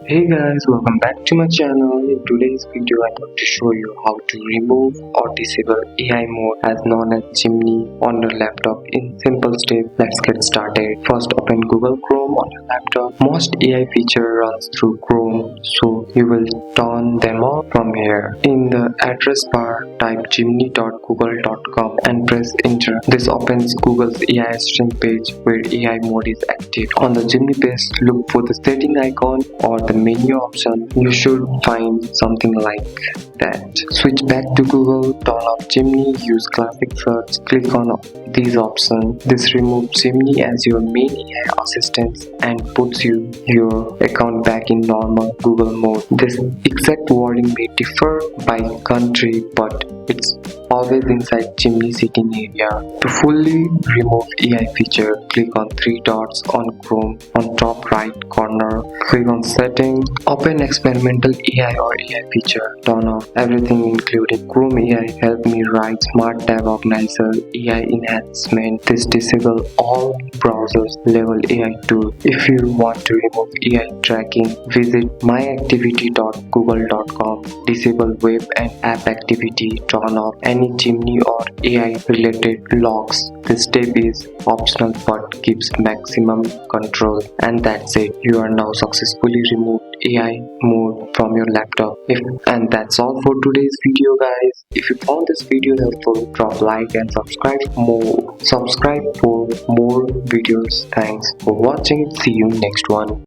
Hey guys, welcome back to my channel. In today's video, I'm going to show you how to remove or disable AI mode as known as chimney on your laptop in simple steps. Let's get started. First, open Google Chrome on your laptop. Most AI feature runs through Chrome, so you will turn them off from here. In the address bar, type chimney.google.com and press enter. This opens Google's AI assistant page where AI mode is active. On the chimney page, look for the setting icon or the menu option. You should find something like that. Switch back to Google, turn off chimney, use classic search, click on these options. This removes chimney as your main AI assistant and puts your account back in normal Google mode. This exact wording may differ by country, but it's always inside chimney setting area. To fully remove AI feature, click on three dots on Chrome on top right corner. Click on settings, open experimental AI or AI feature, turn off everything including Chrome AI help me write smart tab organizer AI enhancement. This disable all browsers level AI tool. If you want to remove AI tracking, visit myactivity.google.com. Disable web and app activity, turn off any chimney or AI related logs. This step is optional but gives maximum control. And that's it. You are now successfully removed AI mode from your laptop. And that's all for today's video, guys. If you found this video helpful, drop like and subscribe for more videos. Thanks for watching. See you next one.